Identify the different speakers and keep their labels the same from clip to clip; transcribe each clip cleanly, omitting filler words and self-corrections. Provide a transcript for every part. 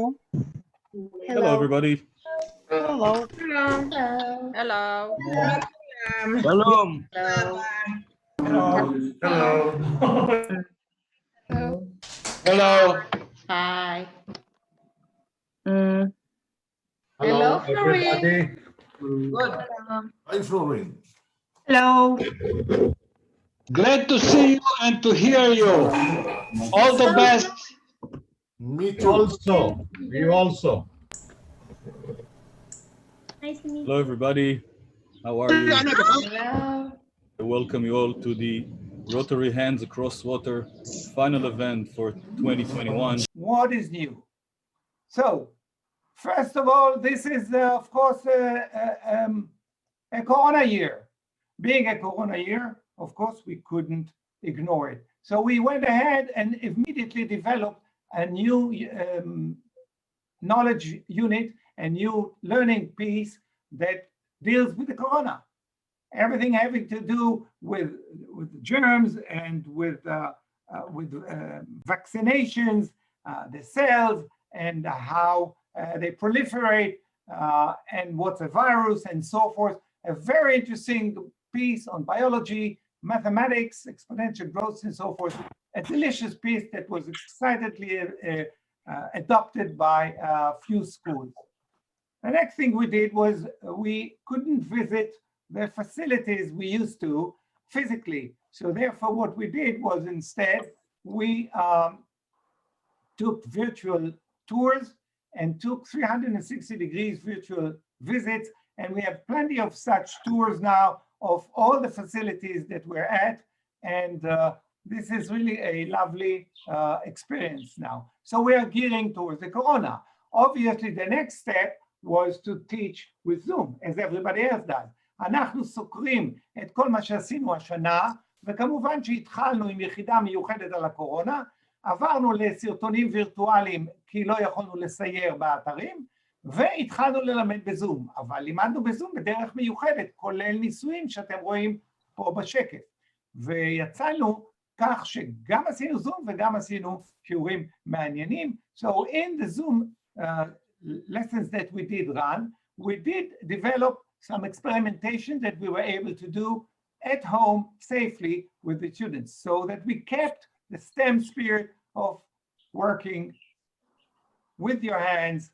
Speaker 1: Hello, everybody.
Speaker 2: Hello.
Speaker 3: Hello.
Speaker 4: Hello.
Speaker 5: Shalom.
Speaker 4: Hello.
Speaker 3: Hello.
Speaker 5: Hello.
Speaker 3: Hi.
Speaker 2: Hello,
Speaker 3: Florine.
Speaker 5: Good.
Speaker 6: Hi, Florine.
Speaker 2: Hello.
Speaker 5: Glad to see you and to hear you. All the best.
Speaker 6: Me too.
Speaker 7: You also.
Speaker 3: Nice to meet
Speaker 1: Hello, everybody. How are you?
Speaker 3: Hello.
Speaker 1: I welcome you all to the Rotary Hands Across Water final event for 2021.
Speaker 7: What is new? So, first of all, this is, of course, a Corona year. Being a Corona year, of course, we couldn't ignore it. So we went ahead and immediately developed a new knowledge unit, a new learning piece that deals with the Corona. Everything having to do with germs and with vaccinations, the cells, and how they proliferate, and what's a virus, and so forth. A very interesting piece on biology, mathematics, exponential growth, and so forth. A delicious piece that was excitedly adopted by a few schools. The next thing we did was we couldn't visit the facilities we used to physically. So therefore, what we did was instead, we took virtual tours and took 360 degrees virtual visits. And we have plenty of such tours now of all the facilities that we're at. And this is really a lovely experience now. So we are gearing towards the Corona. Obviously, the next step was to teach with Zoom, as everybody else does. אנחנו סוקרים את כל מה שעשינו השנה, וכמובן שהתחלנו עם יחידה מיוחדת על הקורונה, עברנו לסרטונים וירטואליים, כי לא יכולנו לסייר באתרים, והתחלנו ללמד בזום, אבל לימדנו בזום בדרך מיוחדת, כולל ניסויים שאתם רואים פה בשקף. ויצאנו כך שגם עשינו זום וגם עשינו שיעורים מעניינים. So in the Zoom lessons that we did run, we did develop some experimentation that we were able to do at home safely with the students, so that we kept the STEM spirit of working with your hands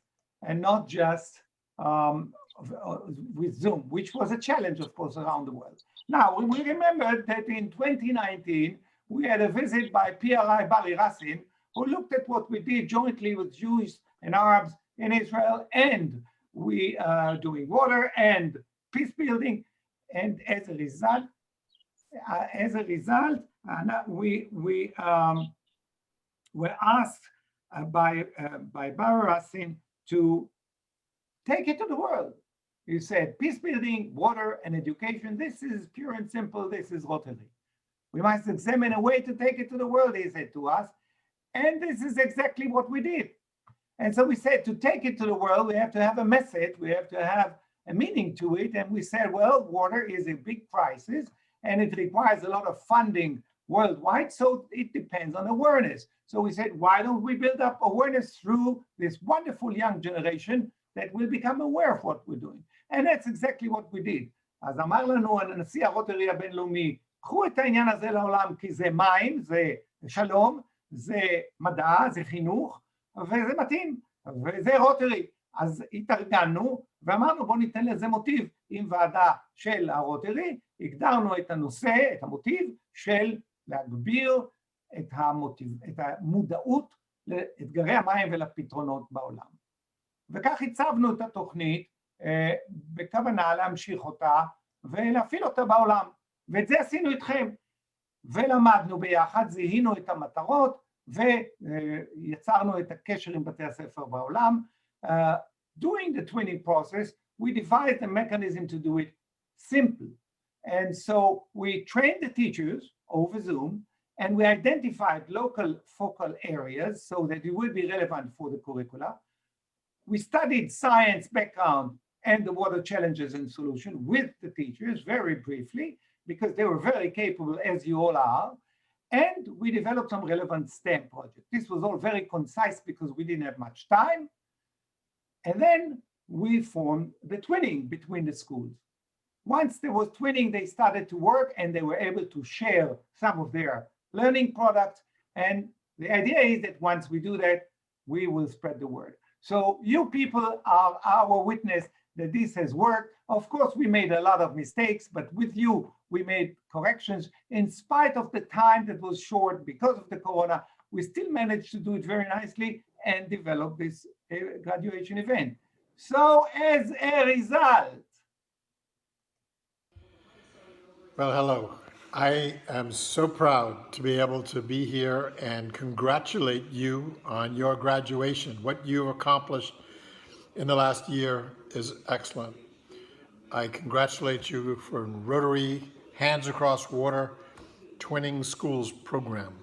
Speaker 7: and not just with Zoom, which was a challenge, of course, around the world. Now, we remember that in 2019, we had a visit by PRI Barry Rassin, who looked at what we did jointly with Jews and Arabs in Israel, and we are doing water and peace building, and as a result, we were asked by Barry Rassin to take it to the world. He said, peace building, water, and education, this is pure and simple, this is Rotary. We must examine a way to take it to the world, he said to us, and this is exactly what we did. And so we said, to take it to the world, we have to have a message, we have to have a meaning to it. And we said, well, water is a big crisis, and it requires a lot of funding worldwide, so it depends on awareness. So we said, why don't we build up awareness through this wonderful young generation that will become aware of what we're doing? And that's exactly what we did. אז אמר לנו הנשיא הרוטרי הבינלאומי, קחו את העניין הזה לעולם, כי זה מים, זה שלום, זה מדע, זה חינוך, וזה מתאים, וזה רוטרי. אז התארגנו ואמרנו בואו ניתן לזה מוטיב עם ועדה של הרוטרי, הגדרנו את הנושא, את המוטיב של להגביר את המודעות לאתגרי המים ולפתרונות בעולם. וכך הצבנו את התוכנית בכוונה להמשיך אותה ולהפעיל אותה בעולם, ואת זה עשינו איתכם. ולמדנו ביחד, זיהינו את המטרות ויצרנו את הקשר עם בתי הספר בעולם. During the twinning process, we devised a mechanism to do it simple. And so we trained the teachers over Zoom, and we identified local focal areas so that it would be relevant for the curricula. We studied science background and the water challenges and solution with the teachers very briefly, because they were very capable, as you all are. And we developed some relevant STEM projects. This was all very concise because we didn't have much time. And then we formed the twinning between the schools. Once there was twinning, they started to work and they were able to share some of their learning products. And the idea is that once we do that, we will spread the word. So you people are our witness that this has worked. Of course, we made a lot of mistakes, but with you, we made corrections. In spite of the time that was short because of the corona, we still managed to do it very nicely and develop this graduation event. So as a result,
Speaker 8: Well, hello. I am so proud to be able to be here and congratulate you on your graduation. What you accomplished in the last year is excellent. I congratulate you for Rotary Hands Across Water Twinning Schools program.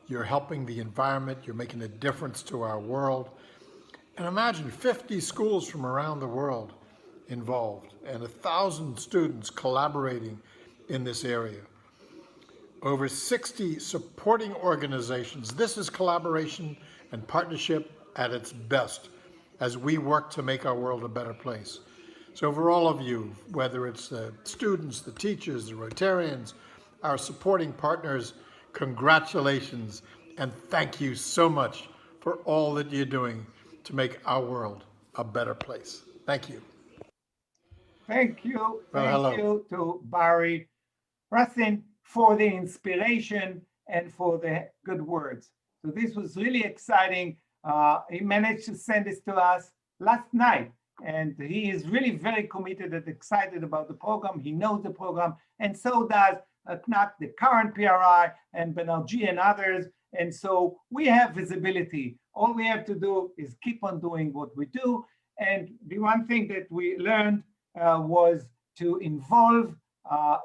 Speaker 8: You're helping the environment, you're making a difference to our world. And imagine 50 schools from around the world involved and 1,000 students collaborating in this area. Over 60 supporting organizations. This is collaboration and partnership at its best as we work to make our world a better place. So for all of you, whether it's the students, the teachers, the Rotarians, our supporting partners, congratulations and thank you so much for all that you're doing to make our world a better place. Thank you.
Speaker 7: thank you.
Speaker 8: Well,
Speaker 7: Thank
Speaker 8: hello.
Speaker 7: you to Barry Racine for the inspiration and for the good words. So this was really exciting. He managed to send this to us last night, and he is really very committed and excited about the program. He knows the program, and so does Knack, the current PRI, and Benergy and others. And so we have visibility. All we have to do is keep on doing what we do. And the one thing that we learned was to involve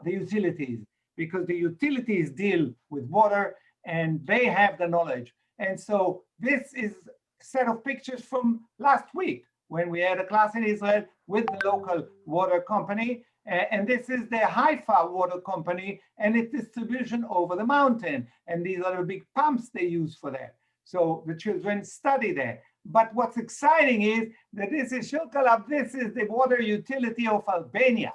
Speaker 7: the utilities, because the utilities deal with water and they have the knowledge. And so this is a set of pictures from last week when we had a class in Israel with the local water company. And this is the Haifa water company and its distribution over the mountain. And these are the big pumps they use for that. So the children study there. But what's exciting is that this is Shilkalab, this is the water utility of Albania.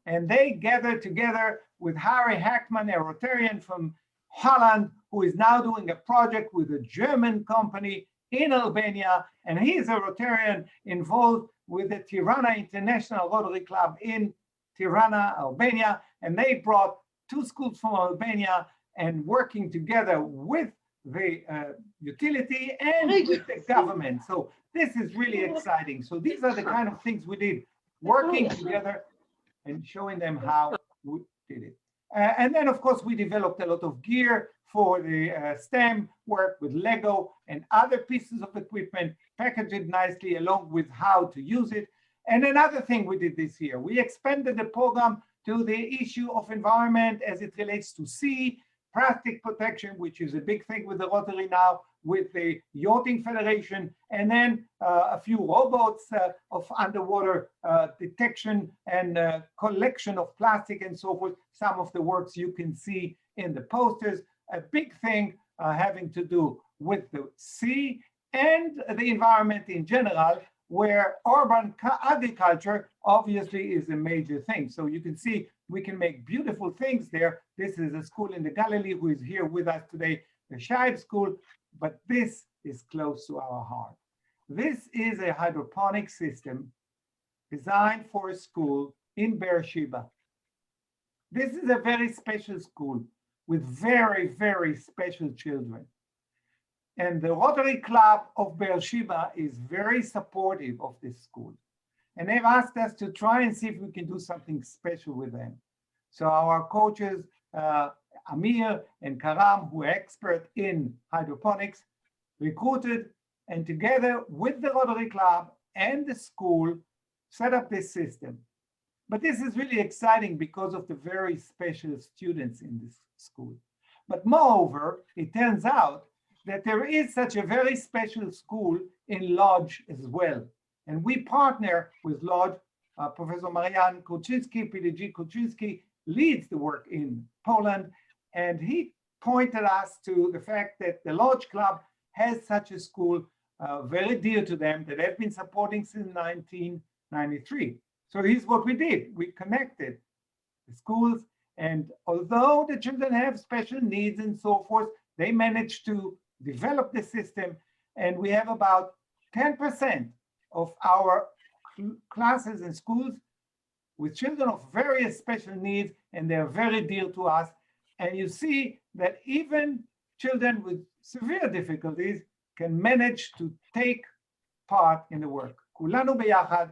Speaker 7: And they gathered together with Harry Hackman, a Rotarian from Holland, who is now doing a project with a German company in Albania. And he is a Rotarian involved with the Tirana International Rotary Club in Tirana, Albania. And they brought 2 schools from Albania and working together with the utility and with the government. So this is really exciting. So these are the kind of things we did, working together and showing them how we did it. And then, of course, we developed a lot of gear for the STEM work with Lego and other pieces of equipment, packaged it nicely along with how to use it. And another thing we did this year, we expanded the program to the issue of environment as it relates to sea, plastic protection, which is a big thing with the Rotary now, with the Yachting Federation, and then a few robots of underwater detection and collection of plastic and so forth. Some of the works you can see in the posters. A big thing having to do with the sea and the environment in general, where urban agriculture obviously is a major thing. So you can see we can make beautiful things there. This is a school in the Galilee who is here with us today, the Shaib School, but this is close to our heart. This is a hydroponic system designed for a school in Beersheba. This is a very special school with very, very special children. And the Rotary Club of Beersheba is very supportive of this school. And they've asked us to try and see if we can do something special with them. So our coaches, Amir and Karam, who are expert in hydroponics, recruited and together with the Rotary Club and the school, set up this system. But this is really exciting because of the very special students in this school. But moreover, it turns out that there is such a very special school in Lodz as well. And we partner with Lodz. Professor Marian Kuczynski, PDG Kuczynski, leads the work in Poland. And he pointed us to the fact that the Lodz Club has such a school very dear to them that have been supporting since 1993. So here's what we did. We connected the schools, and although the children have special needs and so forth, they managed to develop the system, and we have about 10% of our classes and schools with children of various special needs, and they're very dear to us. And you see that even children with severe difficulties can manage to take part in the work. כולנו ביחד,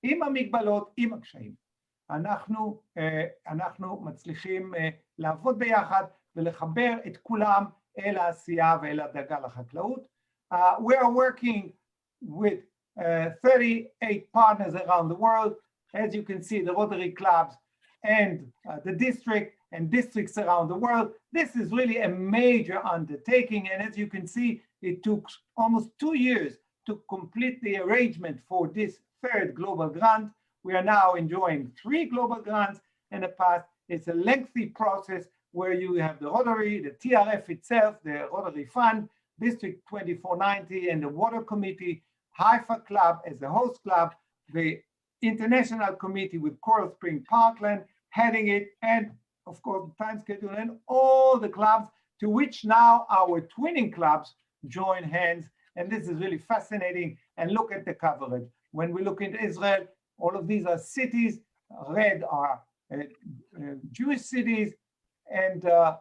Speaker 7: עם המגבלות, עם הקשיים. אנחנו מצליחים לעבוד ביחד ולחבר את כולם אל העשייה ואל הדאגה לחקלאות. We are working with 38 partners around the world. As you can see, the Rotary clubs and the district and districts around the world. This is really a major undertaking. And as you can see, it took almost 2 years to complete the arrangement for this third global grant. We are now enjoying 3 global grants in the past. It's a lengthy process where you have the Rotary, the TRF itself, the Rotary Fund, District 2490, and the Water Committee, Haifa Club as the host club, the International Committee with Coral Spring Parkland heading it, and of course, the time schedule, and all the clubs to which now our twinning clubs join hands. And this is really fascinating. And look at the coverage. When we look into Israel, all of these are cities. Red are Jewish cities, and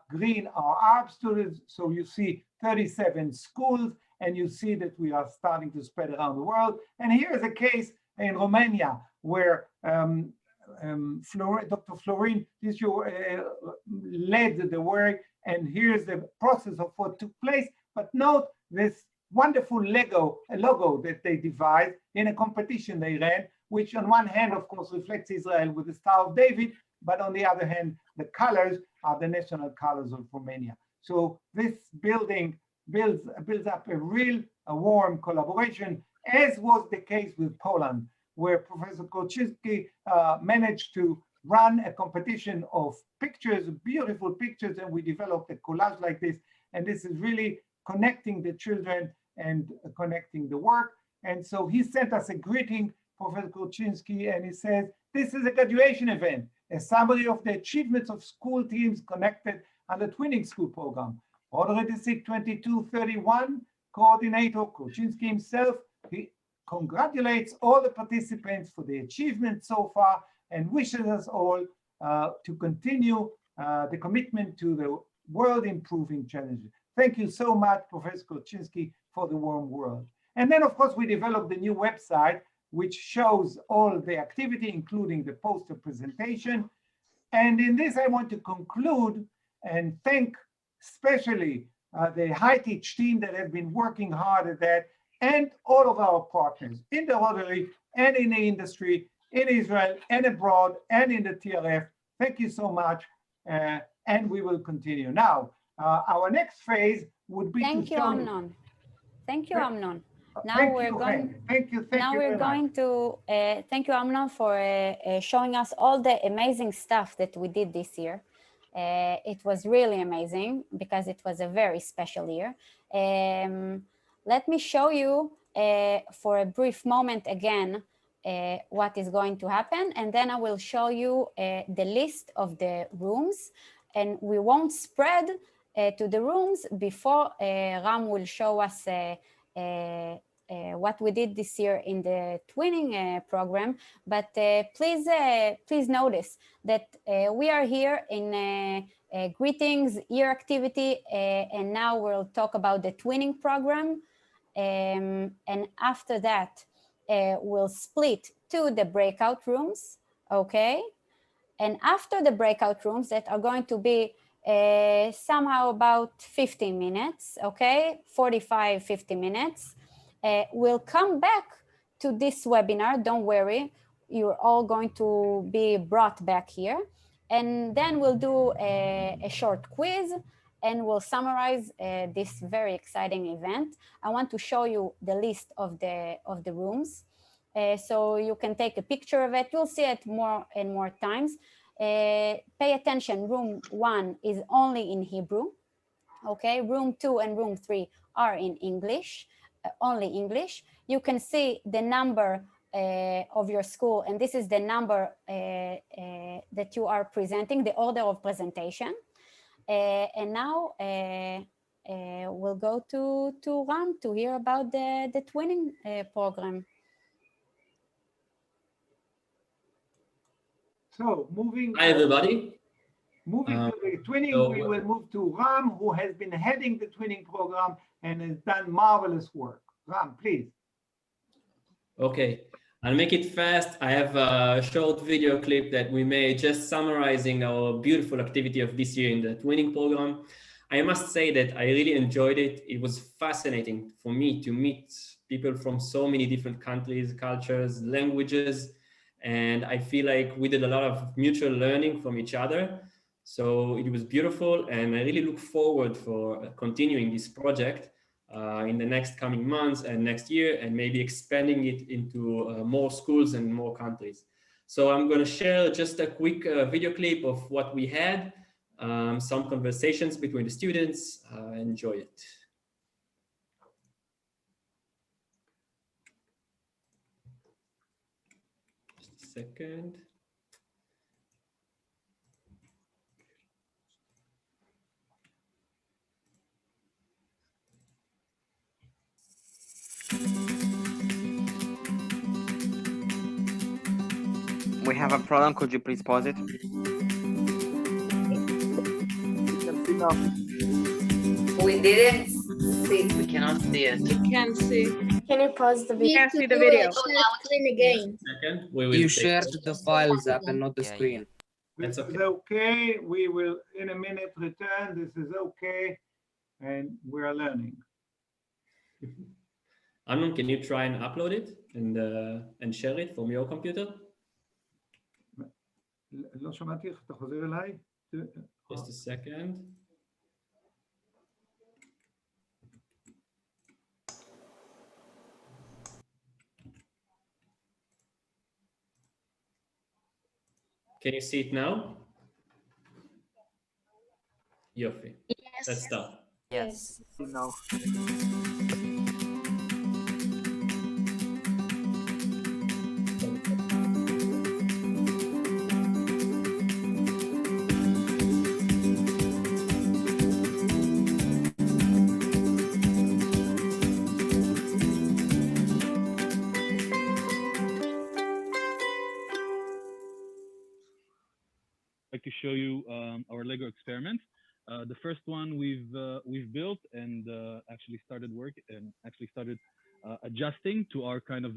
Speaker 7: green are Arab students. So you see 37 schools, and you see that we are starting to spread around the world. And here is a case in Romania where Dr. Florin led the work, and here's the process of what took place. But note this wonderful logo that they devised in a competition they ran, which on one hand, of course, reflects Israel with the Star of David, but on the other hand, the colors are the national colors of Romania. So this builds up a warm collaboration, as was the case with Poland, where Professor Kolczynski managed to run a competition of pictures, beautiful pictures, and we developed a collage like this. And this is really connecting the children and connecting the work. And so he sent us a greeting, Professor Kolczynski, and he says, this is a graduation event, a summary of the achievements of school teams connected on the Twinning School program. Rotary District 2231 coordinator Kolczynski himself, he congratulates all the participants for the achievement so far and wishes us all to continue the commitment to the world improving challenges. Thank you so much, Professor Kolczynski, for the warm word. And then, of course, we developed the new website, which shows all the activity, including the poster presentation. And in this, I want to conclude and thank especially the High Teach team that have been working hard at that, and all of our partners in the Rotary and in the industry, in Israel and abroad and in the TRF. Thank you so much, and we will continue. Now, our next phase would be
Speaker 9: Thank
Speaker 7: to
Speaker 9: you,
Speaker 7: show
Speaker 9: Amnon. Thank you, Amnon. Now
Speaker 7: Thank
Speaker 9: we're
Speaker 7: you,
Speaker 9: going.
Speaker 7: Thank you.
Speaker 9: Now we're going to thank you, Amnon, for showing us all the amazing stuff that we did this year. It was really amazing because it was a very special year. Let me show you for a brief moment again what is going to happen, and then I will show you the list of the rooms, and we won't spread to the rooms before Ram will show us what we did this year in the twinning program. But please notice that we are here in greetings, year activity, and now we'll talk about the twinning program. And after that, we'll split to the breakout rooms, okay? And after the breakout rooms that are going to be somehow about 15 minutes, okay? 45, 50 minutes. We'll come back to this webinar, don't worry. You're all going to be brought back here. And then we'll do a short quiz and we'll summarize this very exciting event. I want to show you the list of the rooms. So you can take a picture of it. You'll see it more and more times. Pay attention, room 1 is only in Hebrew, okay? Room 2 and room 3 are in English. only English. You can see the number of your school, and this is the number that you are presenting, the order of presentation. And now we'll go to Ram to hear about the twinning program.
Speaker 7: So moving.
Speaker 10: Hi, everybody.
Speaker 7: Moving to the twinning, we will move to Ram, who has been heading the twinning program and has done marvelous work. Ram, please.
Speaker 10: Okay, I'll make it fast. I have a short video clip that we made just summarizing our beautiful activity of this year in the twinning program. I must say that I really enjoyed it. It was fascinating for me to meet people from so many different countries, cultures, languages, and I feel like we did a lot of mutual learning from each other. So it was beautiful, and I really look forward for continuing this project in the next coming months and next year, and maybe expanding it into more schools and more countries. So I'm going to share just a quick video clip of what we had, some conversations between the students. Enjoy it. Just a second.
Speaker 11: We have a problem. Could you please pause it?
Speaker 12: We didn't see.
Speaker 11: We cannot see it.
Speaker 4: We can't see.
Speaker 12: Can you pause the video?
Speaker 4: Can't see the video.
Speaker 12: Again.
Speaker 10: Second, we will
Speaker 11: You
Speaker 10: take
Speaker 11: shared the files up and not the
Speaker 13: Yeah,
Speaker 11: screen.
Speaker 7: This
Speaker 10: That's
Speaker 7: is okay. We will in a minute return. This is okay. And we're learning.
Speaker 10: Amnon, can you try and upload it and share it from your computer?
Speaker 7: לא שמעתי איך אתה חוזר אליי.
Speaker 10: Just a second. Can you see it now? Yofi.
Speaker 12: Yes.
Speaker 10: Let's start.
Speaker 13: Yes.
Speaker 11: No.
Speaker 1: Like to show you our Lego experiment. The first one we've built and actually started work and actually started adjusting to our kind of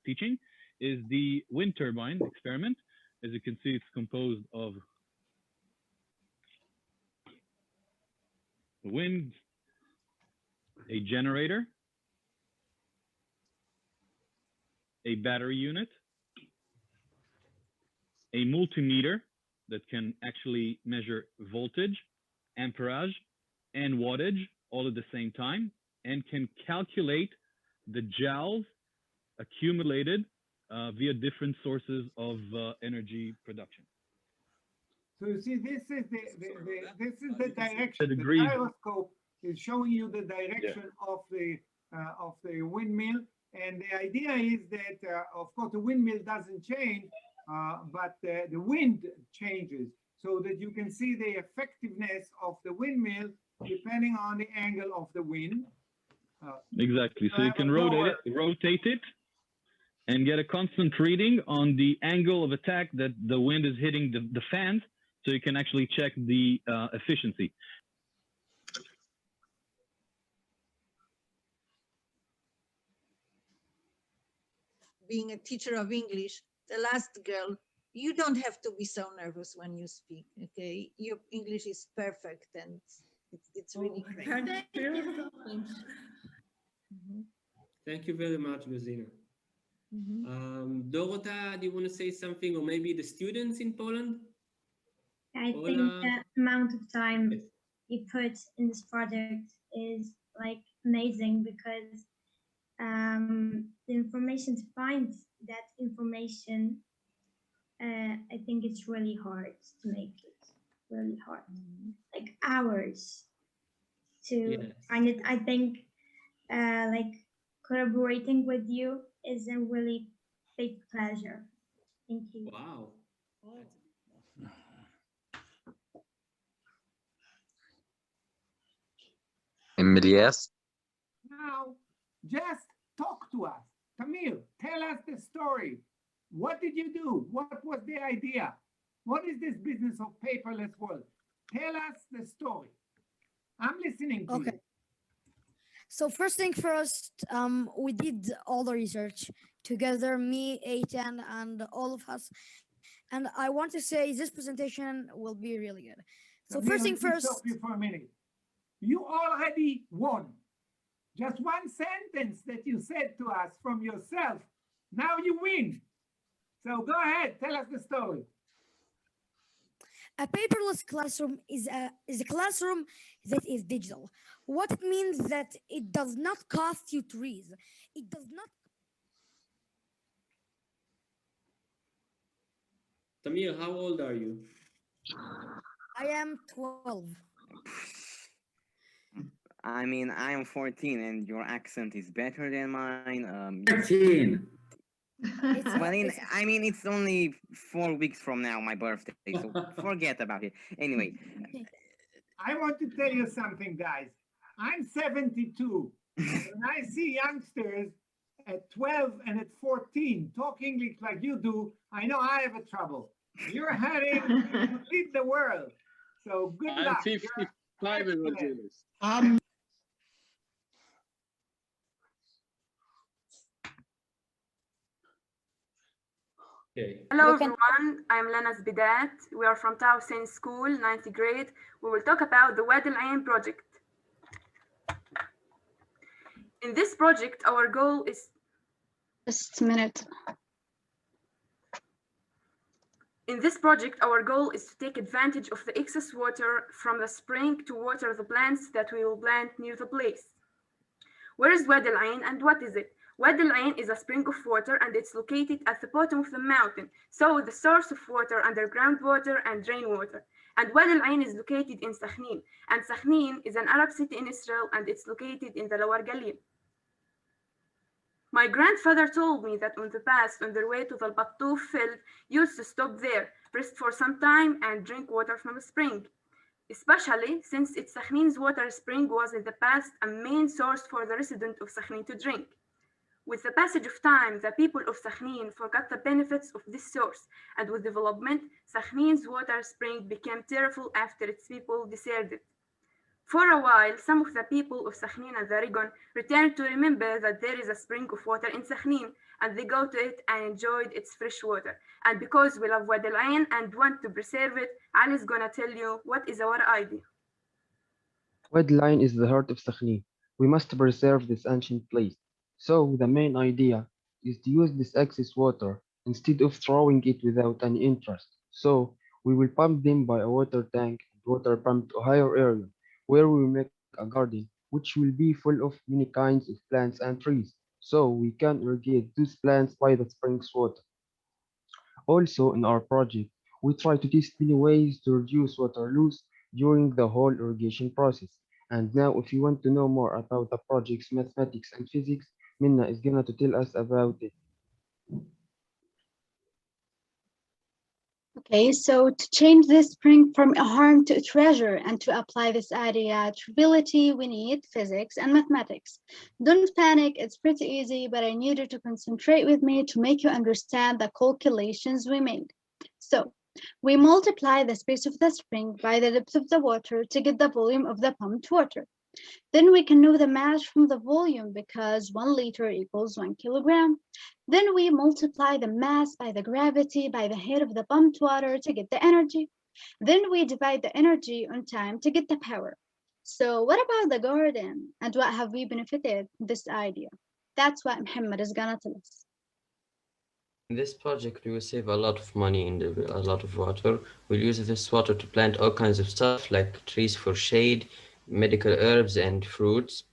Speaker 1: teaching is the wind turbine experiment. As you can see, it's composed of the wind, a generator, a battery unit, a multimeter that can actually measure voltage, amperage, and wattage all at the same time, and can calculate the joules accumulated via different sources of energy production.
Speaker 7: So you see, this is the direction. The
Speaker 1: degrees.
Speaker 7: gyroscope is showing you the direction of the windmill, and the idea is that, of course, the windmill doesn't change, but the wind changes, so that you can see the effectiveness of the windmill depending on the angle of the wind.
Speaker 1: Exactly. So you can rotate it, and get a constant reading on the angle of attack that the wind is hitting the fans, so you can actually check the efficiency.
Speaker 14: Being a teacher of English, the last girl, you don't have to be so nervous when you speak, okay? Your English is perfect, and it's really great.
Speaker 3: Thank you.
Speaker 10: Thank you very much, Gazina. Dorota, do you want to say something, or maybe the students in Poland?
Speaker 3: I think the amount of time you put in this project is like amazing, because the information, to find that information, I think it's really hard to make it, really hard, like hours to find it. I think like collaborating with you is a really big pleasure. Thank you.
Speaker 10: Wow.
Speaker 11: Yes.
Speaker 7: Now, just talk to us. Tamil, tell us the story. What did you do? What was the idea? What is this business of paperless world? Tell us the story. I'm listening to you.
Speaker 13: So first thing first, we did all the research together, me, Aitan, and all of us. And I want to say this presentation will be really good. So
Speaker 7: Tamil,
Speaker 13: first thing
Speaker 7: let me
Speaker 13: first.
Speaker 7: stop you for a minute. You already won. Just one sentence that you said to us from yourself. Now you win. So go ahead, tell us the story.
Speaker 13: A paperless classroom is a classroom that is digital. What it means that it does not cost you trees. It does not.
Speaker 10: Tamir, how old are you?
Speaker 13: I am 12.
Speaker 11: I mean, I am 14 and your accent is better than mine.
Speaker 15: 13.
Speaker 11: I mean, it's only 4 weeks from now, my birthday, so forget about it. Anyway,
Speaker 7: I want to tell you something, guys. I'm 72. And I see youngsters at 12 and at 14 talk English like you do. I know I have a trouble. You're heading to lead the world. So good
Speaker 5: I'm
Speaker 7: luck.
Speaker 5: 55 years old.
Speaker 10: Okay.
Speaker 4: Hello everyone, I'm Lana Zbidat. We are from Tau Saint School, 9th grade. We will talk about the Wadi Al-Ain project. In this project, our goal is...
Speaker 2: Just a minute.
Speaker 4: In this project, our goal is to take advantage of the excess water from the spring to water the plants that we will plant near the place. Where is Wadi Al-Ain and what is it? Wadi Al-Ain is a spring of water and it's located at the bottom of the mountain, so the source of water, underground water and rainwater. And Wadi Al-Ain is located in Sakhnin, and Sakhnin is an Arab city in Israel and it's located in the Lower Galil. My grandfather told me that on the past, on their way to the Al-Battuf field, used to stop there, rest for some time and drink water from a spring. Especially since its Sakhnin's water spring was in the past a main source for the residents of Sakhnin to drink. With the passage of time, the people of Sakhnin forgot the benefits of this source, and with development, Sakhnin's water spring became terrible after its people deserted. For a while, some of the people of Sakhnin and the region returned to remember that there is a spring of water in Sakhnin, and they go to it and enjoyed its fresh water. And because we love Wadi Al-Ain and want to preserve it, Ali is gonna tell you what is our idea.
Speaker 16: Wadi Al-Ain is the heart of Sakhnin. We must preserve this ancient place. So the main idea is to use this excess water instead of throwing it without any interest. So we will pump them by a water tank and water pump to a higher area where we will make a garden which will be full of many kinds of plants and trees. So we can irrigate those plants by the spring's water. Also in our project, we try to test many ways to reduce water loss during the whole irrigation process. And now if you want to know more about the project's mathematics and physics, Minna is going to tell us about it.
Speaker 2: Okay, so to change this spring from a harm to a treasure and to apply this idea to reality, we need physics and mathematics. Don't panic, it's pretty easy, but I need you to concentrate with me to make you understand the calculations we made. So we multiply the space of the spring by the depth of the water to get the volume of the pumped water. Then we can know the mass from the volume because 1 liter equals 1 kilogram. Then we multiply the mass by the gravity by the head of the pumped water to get the energy. Then we divide the energy on time to get the power. So what about the garden and what have we benefited from this idea? That's what Muhammad is gonna tell us.
Speaker 17: In this project, we will save a lot of money and a lot of water. We'll use this water to plant all kinds of stuff like trees for shade, medical herbs and fruits.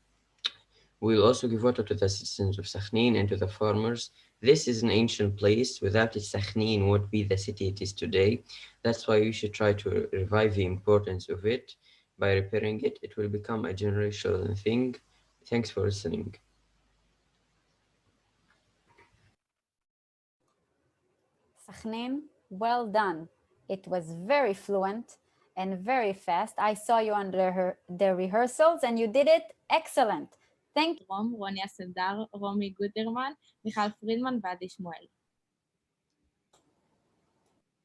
Speaker 17: We will also give water to the citizens of Sakhnin and to the farmers. This is an ancient place. Without it, Sakhnin won't be the city it is today. That's why we should try to revive the importance of it. By repairing it, it will become a generational thing. Thanks for listening.
Speaker 9: Sakhnin, well done. It was very fluent and very fast. I saw you under the rehearsals and you did it excellent. Thank you.
Speaker 15: רוניה סנדר, רומי גוטרמן, מיכל פרידמן ועדי שמואל.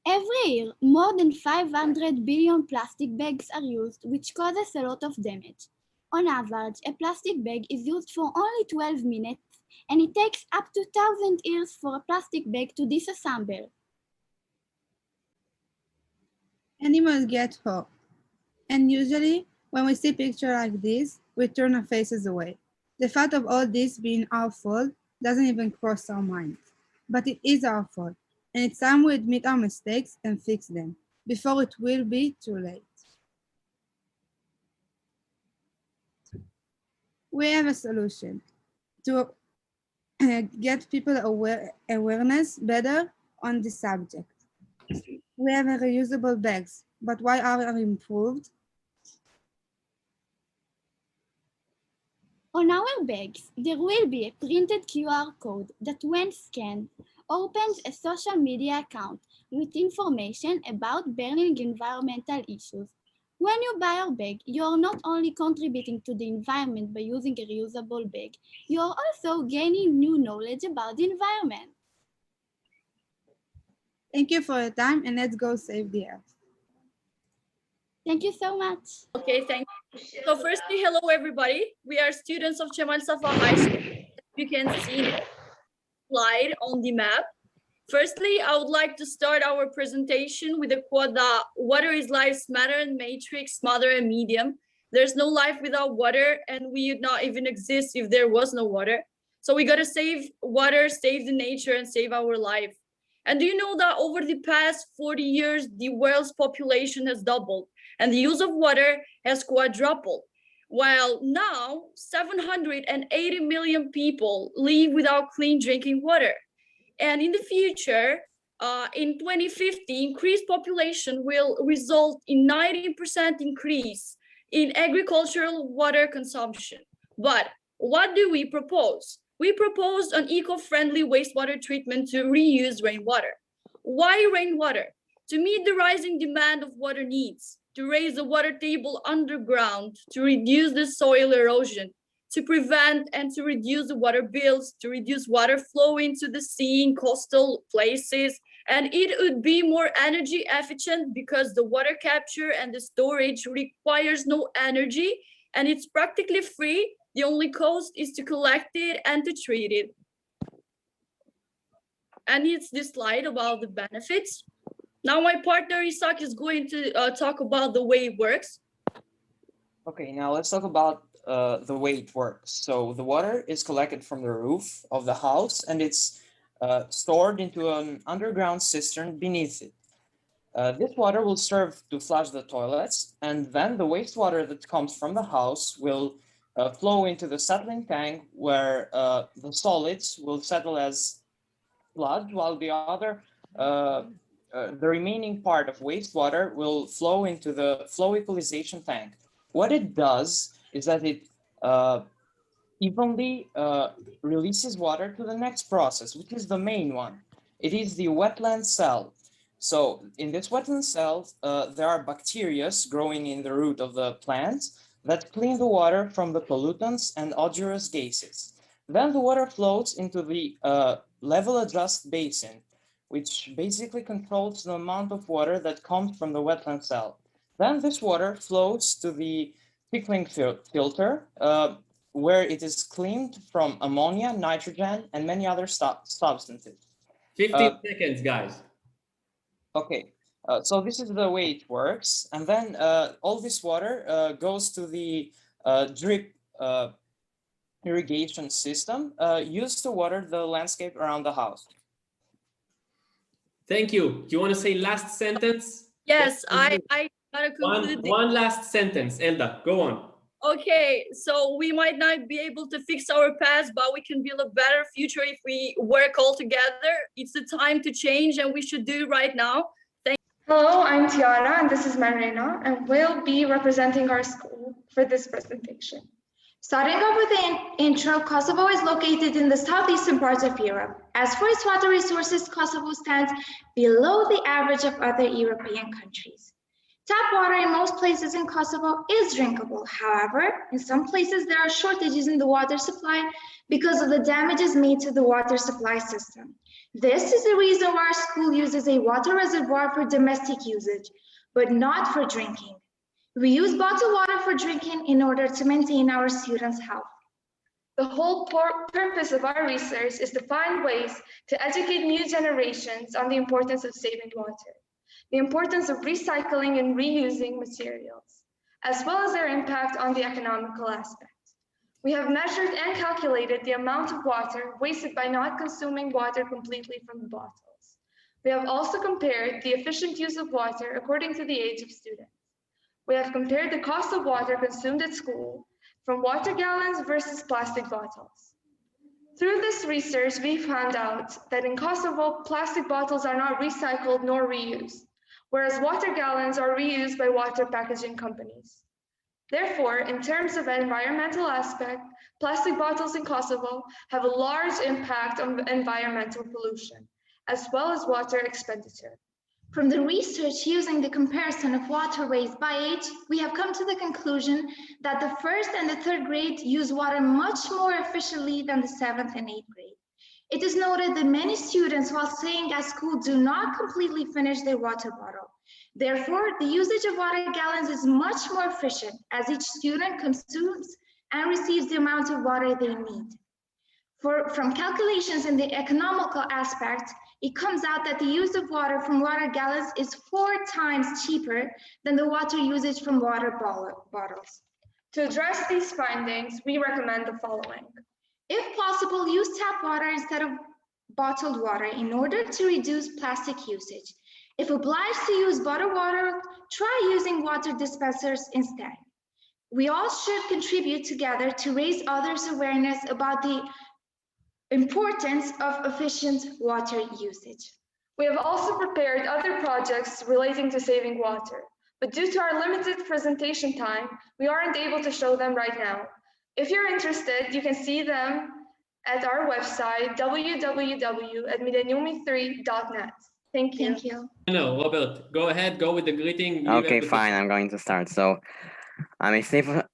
Speaker 18: Every year, more than 500 billion plastic bags are used, which causes a lot of damage. On average, a plastic bag is used for only 12 minutes, and it takes up to 1,000 years for a plastic bag to disassemble.
Speaker 19: Animals get hot, and usually, when we see pictures like this, we turn our faces away. The thought of all this being our fault doesn't even cross our minds. But it is our fault, and it's time we admit our mistakes and fix them, before it will be too late. We have a solution to get people awareness better on this subject. We have reusable bags, but why are they improved?
Speaker 18: On our bags, there will be a printed QR code that, when scanned, opens a social media account with information about burning environmental issues. When you buy our bag, you are not only contributing to the environment by using a reusable bag, you are also gaining new knowledge about the environment.
Speaker 19: Thank you for your time, and let's go save the earth.
Speaker 18: Thank you so much.
Speaker 20: Okay, thank you. So firstly, hello everybody. We are students of Cemal Safa High School. You can see the slide on the map. Firstly, I would like to start our presentation with a quote that water is life's matter and matrix, mother and medium. There's no life without water, and we would not even exist if there was no water. So we gotta save water, save the nature, and save our life. And do you know that over the past 40 years, the world's population has doubled and the use of water has quadrupled? While now 780 million people live without clean drinking water. And in the future, in 2050, increased population will result in 90% increase in agricultural water consumption. But what do we propose? We propose an eco-friendly wastewater treatment to reuse rainwater. Why rainwater? To meet the rising demand of water needs, to raise the water table underground, to reduce the soil erosion, to prevent and to reduce the water bills, to reduce water flow into the sea in coastal places. And it would be more energy efficient because the water capture and the storage requires no energy and it's practically free. The only cost is to collect it and to treat it. And it's this slide about the benefits. Now my partner Isaac is going to talk about the way it works.
Speaker 21: Okay, now let's talk about the way it works. So the water is collected from the roof of the house and it's stored into an underground cistern beneath it. This water will serve to flush the toilets, and then the wastewater that comes from the house will flow into the settling tank where the solids will settle as sludge, while the remaining part of wastewater will flow into the flow equalization tank. What it does is that it evenly releases water to the next process, which is the main one. It is the wetland cell. So in this wetland cell, there are bacteria growing in the root of the plant that clean the water from the pollutants and odorous gases. Then the water flows into the level adjust basin, which basically controls the amount of water that comes from the wetland cell. Then this water flows to the trickling filter, where it is cleaned from ammonia, nitrogen, and many other substances.
Speaker 10: 15 seconds, guys.
Speaker 21: Okay, so this is the way it works. And then all this water goes to the drip irrigation system used to water the landscape around the house.
Speaker 10: Thank you. Do you want to say last sentence?
Speaker 20: Yes, I gotta conclude.
Speaker 10: One last sentence, Elda, go on.
Speaker 20: Okay, so we might not be able to fix our past, but we can build a better future if we work all together. It's the time to change and we should do it right now.
Speaker 22: Hello, I'm Tiara and this is Marina, and we'll be representing our school for this presentation.
Speaker 6: Starting off with the intro, Kosovo is located in the southeastern part of Europe. As for its water resources, Kosovo stands below the average of other European countries. Tap water in most places in Kosovo is drinkable. However, in some places there are shortages in the water supply because of the damages made to the water supply system. This is the reason why our school uses a water reservoir for domestic usage, but not for drinking. We use bottled water for drinking in order to maintain our students' health. The whole purpose of our research is to find ways to educate new generations on the importance of saving water, the importance of recycling and reusing materials, as well as their impact on the economical aspect. We have measured and calculated the amount of water wasted by not consuming water completely from the bottles. We have also compared the efficient use of water according to the age of students. We have compared the cost of water consumed at school from water gallons versus plastic bottles. Through this research, we found out that in Kosovo, plastic bottles are not recycled nor reused, whereas water gallons are reused by water packaging companies. Therefore, in terms of environmental aspect, plastic bottles in Kosovo have a large impact on environmental pollution, as well as water expenditure. From the research using the comparison of water waste by age, we have come to the conclusion that the first and the third grade use water much more efficiently than the 7th and 8th grade. It is noted that many students, while staying at school, do not completely finish their water bottle. Therefore, the usage of water gallons is much more efficient as each student consumes and receives the amount of water they need. From calculations in the economical aspect, it comes out that the use of water from water gallons is 4 times cheaper than the water usage from water bottles. To address these findings, we recommend the following. If possible, use tap water instead of bottled water in order to reduce plastic usage. If obliged to use bottled water, try using water dispensers instead. We all should contribute together to raise others' awareness about the importance of efficient water usage. We have also prepared other projects relating to saving water, but due to our limited presentation time, we aren't able to show them right now. If you're interested, you can see them at our website, www.millenniumi3.net. Thank you.
Speaker 10: No, Robert, go ahead, go with the greeting. leave
Speaker 11: Okay,
Speaker 10: everything.
Speaker 11: fine, I'm going to start. So I'm a 7th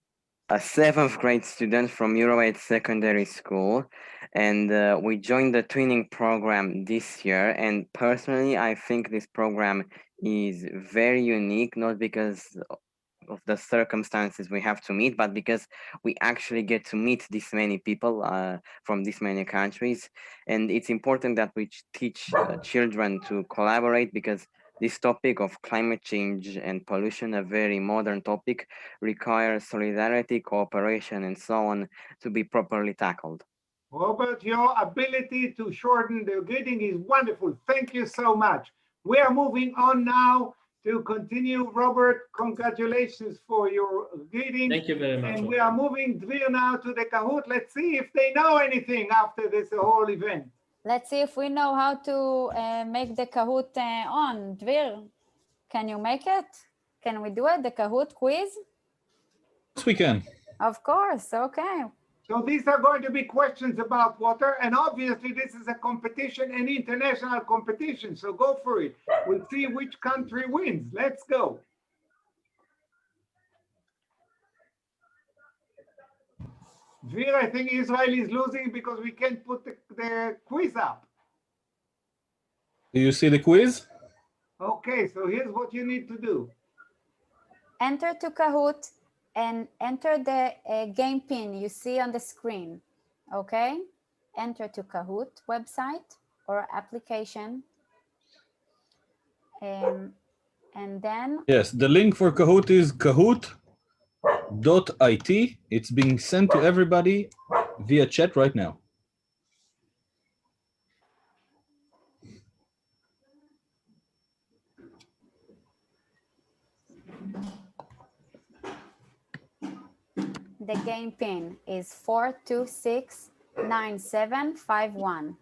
Speaker 11: grade student from RHAW Secondary School, and we joined the twinning program this year. And personally, I think this program is very unique, not because of the circumstances we have to meet, but because we actually get to meet this many people from this many countries. And it's important that we teach children to collaborate, because this topic of climate change and pollution, a very modern topic, requires solidarity, cooperation, and so on to be properly tackled.
Speaker 7: Robert, your ability to shorten the greeting is wonderful. Thank you so much. We are moving on now to continue. Robert, congratulations for your greeting.
Speaker 10: Thank you very much.
Speaker 7: And we are moving Dvir now to the Kahoot. Let's see if they know anything after this whole event.
Speaker 9: Let's see if we know how to make the Kahoot on. Dvir, can you make it? Can we do it, the Kahoot quiz?
Speaker 1: Yes, we can.
Speaker 9: Of course, okay.
Speaker 7: So these are going to be questions about water, and obviously this is a competition, an international competition, so go for it. We'll see which country wins. Let's go. Dvir, I think Israel is losing because we can't put the quiz up.
Speaker 1: Do you see the quiz?
Speaker 7: Okay, so here's what you need to do.
Speaker 9: Enter to Kahoot and enter the game pin you see on the screen, okay? Enter to Kahoot website or application. And then...
Speaker 1: Yes, the link for Kahoot is kahoot.it. It's being sent to everybody via chat right now.
Speaker 9: The game pin is 4269751.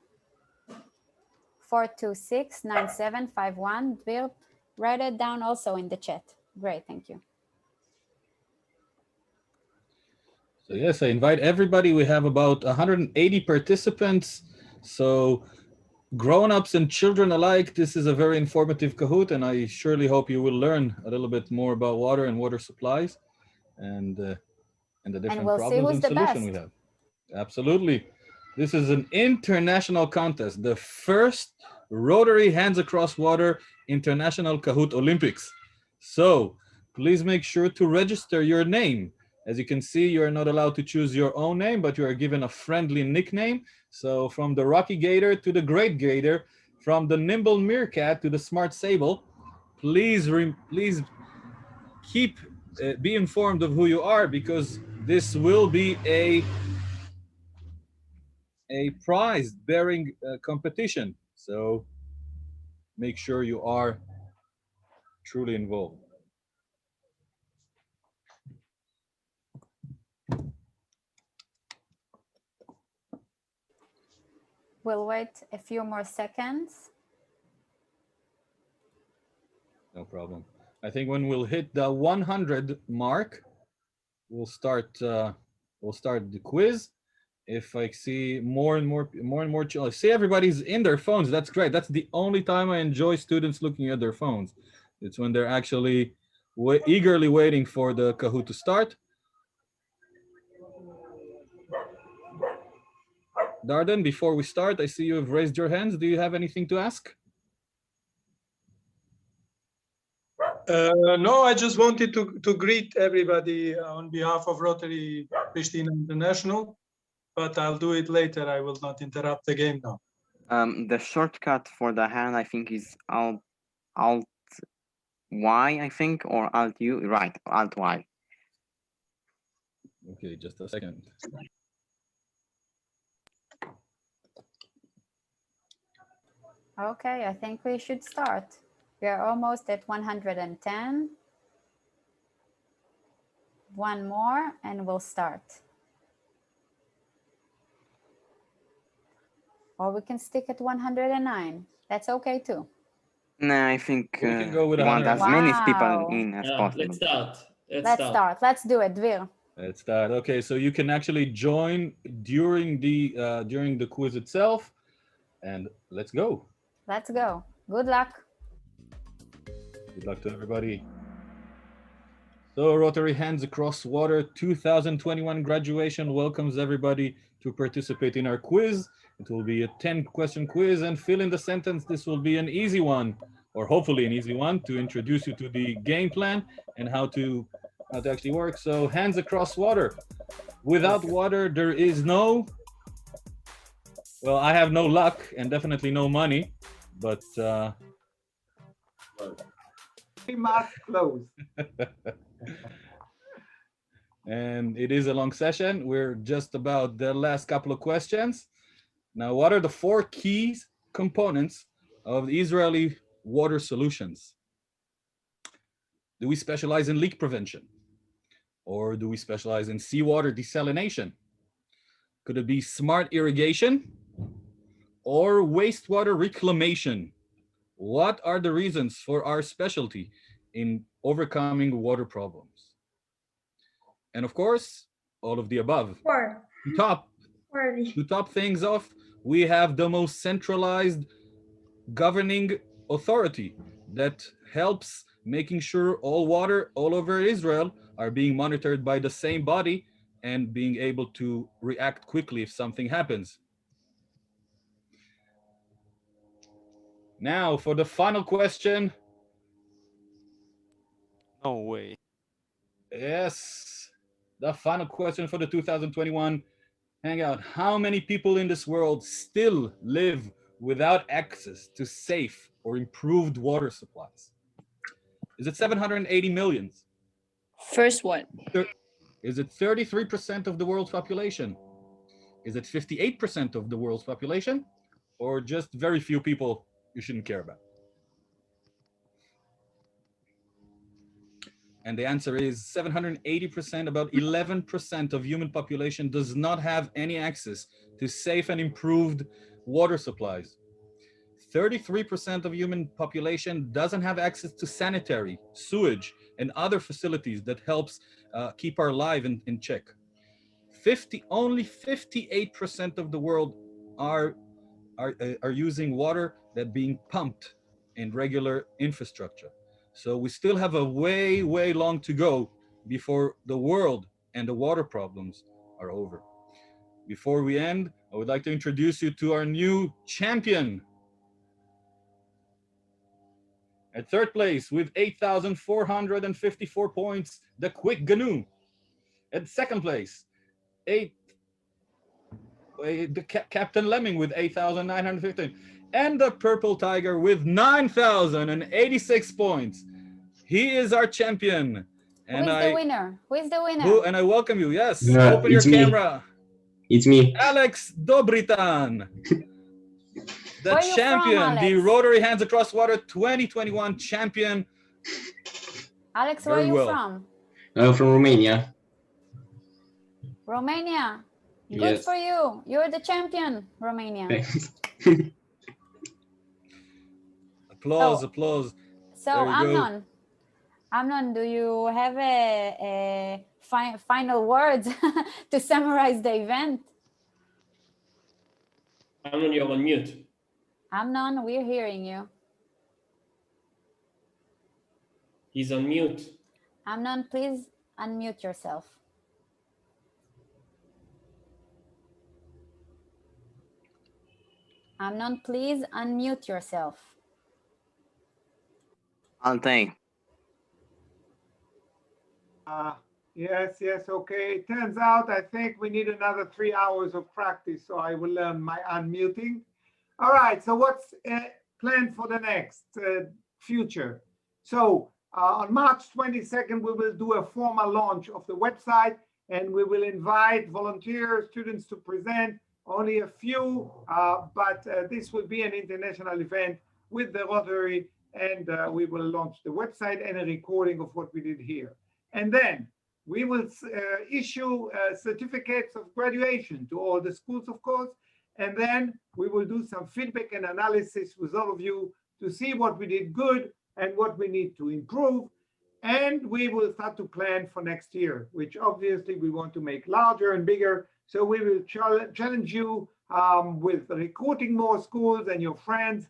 Speaker 9: 4269751. Dvir, write it down also in the chat. Great, thank you.
Speaker 8: So yes, I invite everybody. We have about 180 participants. So grown-ups and children alike, this is a very informative Kahoot, and I surely hope you will learn a little bit more about water and water supplies and the different
Speaker 9: we'll see
Speaker 8: problems
Speaker 9: who's
Speaker 8: and
Speaker 9: the
Speaker 8: solutions we
Speaker 9: best.
Speaker 8: have. Absolutely. This is an international contest, the first Rotary Hands Across Water International Kahoot Olympics. So please make sure to register your name. As you can see, you are not allowed to choose your own name, but you are given a friendly nickname. So from the Rocky Gator to the Great Gator, from the Nimble Meerkat to the Smart Sable, please keep be informed of who you are, because this will be a prize bearing competition. So make sure you are truly involved.
Speaker 9: We'll wait a few more seconds.
Speaker 8: No problem. I think when we'll hit the 100 mark, we'll start the quiz. If I see more and more I see everybody's in their phones. That's great. That's the only time I enjoy students looking at their phones. It's when they're actually eagerly waiting for the Kahoot to start. Darden, before we start, I see you have raised your hands. Do you have anything to ask?
Speaker 22: No, I just wanted to greet everybody on behalf of Rotary Pristina International, but I'll do it later. I will not interrupt the game now.
Speaker 11: The shortcut for the hand, I think, is Alt Y, I think, or Alt U. Right, Alt Y.
Speaker 8: Okay, just a second.
Speaker 9: Okay, I think we should start. We are almost at 110. One more and we'll start. Or we can stick at 109. That's okay too.
Speaker 11: No, I think
Speaker 8: we can go with
Speaker 11: we want as many people in as possible.
Speaker 10: Let's start.
Speaker 9: Let's start. Let's do it, Dvir.
Speaker 8: Let's start. Okay, so you can actually join during the quiz itself, and let's go.
Speaker 9: Let's go. Good luck.
Speaker 8: Good luck to everybody. So Rotary Hands Across Water 2021 graduation welcomes everybody to participate in our quiz. It will be a 10-question quiz, and fill in the sentence. This will be an easy one, or hopefully an easy one, to introduce you to the game plan and how to actually work. So hands across water. Without water, there is no, well, I have no luck and definitely no money, but
Speaker 7: mouth closed.
Speaker 8: And it is a long session. We're just about the last couple of questions. Now, what are the 4 key components of the Israeli water solutions? Do we specialize in leak prevention? Or do we specialize in seawater desalination? Could it be smart irrigation or wastewater reclamation? What are the reasons for our specialty in overcoming water problems? And of course, all of the above. To top things off, we have the most centralized governing authority that helps making sure all water all over Israel are being monitored by the same body and being able to react quickly if something happens. Now for the final question.
Speaker 23: No way.
Speaker 8: Yes, the final question for the 2021 Hangout. How many people in this world still live without access to safe or improved water supplies? Is it 780 million?
Speaker 20: First one.
Speaker 8: Is it 33% of the world's population? Is it 58% of the world's population? Or just very few people you shouldn't care about? And the answer is 780%, about 11% of human population does not have any access to safe and improved water supplies. 33% of human population doesn't have access to sanitary, sewage, and other facilities that helps keep our life in check. only 58% of the world are using water that being pumped in regular infrastructure. So we still have a way long to go before the world and the water problems are over. Before we end, I would like to introduce you to our new champion. At third place with 8,454 points, the Quick Gnu. At second place, Captain Lemming with 8,915. And the Purple Tiger with 9,086 points. He is our champion.
Speaker 9: And Who is the winner? Who is the winner?
Speaker 8: And I welcome you. Yes, open your camera.
Speaker 12: It's me.
Speaker 8: Alex Dobritan. The champion, the Rotary Hands Across Water 2021 champion.
Speaker 9: Alex, where are you from?
Speaker 12: I'm from Romania.
Speaker 9: Romania. Good
Speaker 12: Yes.
Speaker 9: for you. You're the champion, Romania.
Speaker 12: Thanks.
Speaker 8: Applause, applause.
Speaker 9: So, Amnon, do you have a final words to summarize the event?
Speaker 10: Amnon, you're on mute.
Speaker 9: Amnon, we're hearing you.
Speaker 10: He's on mute.
Speaker 9: Amnon, please unmute yourself. Amnon, please unmute yourself.
Speaker 11: Thank.
Speaker 7: Yes, okay. It turns out I think we need another 3 hours of practice, so I will learn my unmuting. All right, so what's planned for the next future? So on March 22nd, we will do a formal launch of the website, and we will invite volunteers, students to present, only a few, but this will be an international event with the Rotary, and we will launch the website and a recording of what we did here. And then we will issue certificates of graduation to all the schools, of course, and then we will do some feedback and analysis with all of you to see what we did good and what we need to improve. And we will start to plan for next year, which obviously we want to make larger and bigger. So we will challenge you with recruiting more schools and your friends,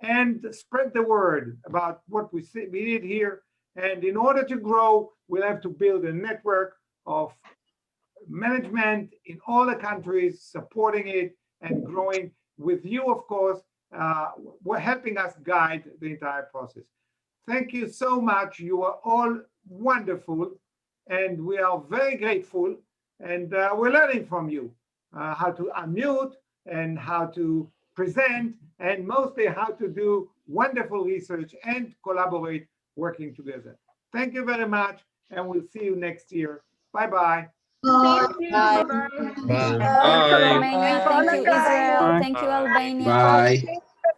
Speaker 7: and spread the word about what we did here. And in order to grow, we'll have to build a network of management in all the countries, supporting it and growing with you, of course, helping us guide the entire process. Thank you so much. You are all wonderful, and we are very grateful. And we're learning from you how to unmute and how to present, and mostly how to do wonderful research and collaborate working together. Thank you very much, and we'll see you next year. Bye-bye.
Speaker 9: Thank you.
Speaker 12: Bye.
Speaker 9: Thank you, Romania. Thank you, Israel. Thank you, Albania.
Speaker 12: Bye.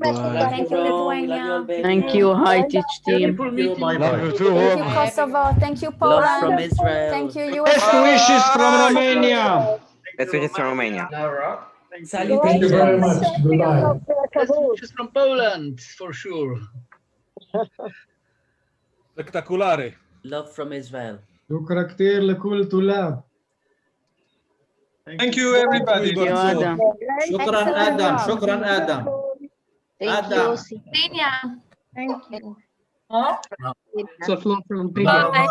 Speaker 9: Thank you, Lithuania.
Speaker 14: Thank you, high teach team.
Speaker 12: Love you, bye
Speaker 8: Love
Speaker 12: bye.
Speaker 8: you too.
Speaker 9: Thank you, Kosovo. Thank you,
Speaker 14: Love
Speaker 9: Poland.
Speaker 14: from Israel.
Speaker 9: Thank you,
Speaker 5: Best
Speaker 9: USA.
Speaker 5: wishes from Romania.
Speaker 11: Best wishes from Romania.
Speaker 14: Salutations.
Speaker 12: Thank you very much. Goodbye.
Speaker 14: Best wishes from Poland, for sure.
Speaker 8: Spectaculare.
Speaker 14: Love from Israel.
Speaker 12: شكرا كتير لكل طلاب.
Speaker 22: Thank you, everybody.
Speaker 14: Thank you, Adam.
Speaker 23: شكرا آدم. شكرا آدم.
Speaker 14: Thank
Speaker 23: Adam.
Speaker 14: you.
Speaker 23: Thank you.
Speaker 14: It's a flow from
Speaker 23: Bye.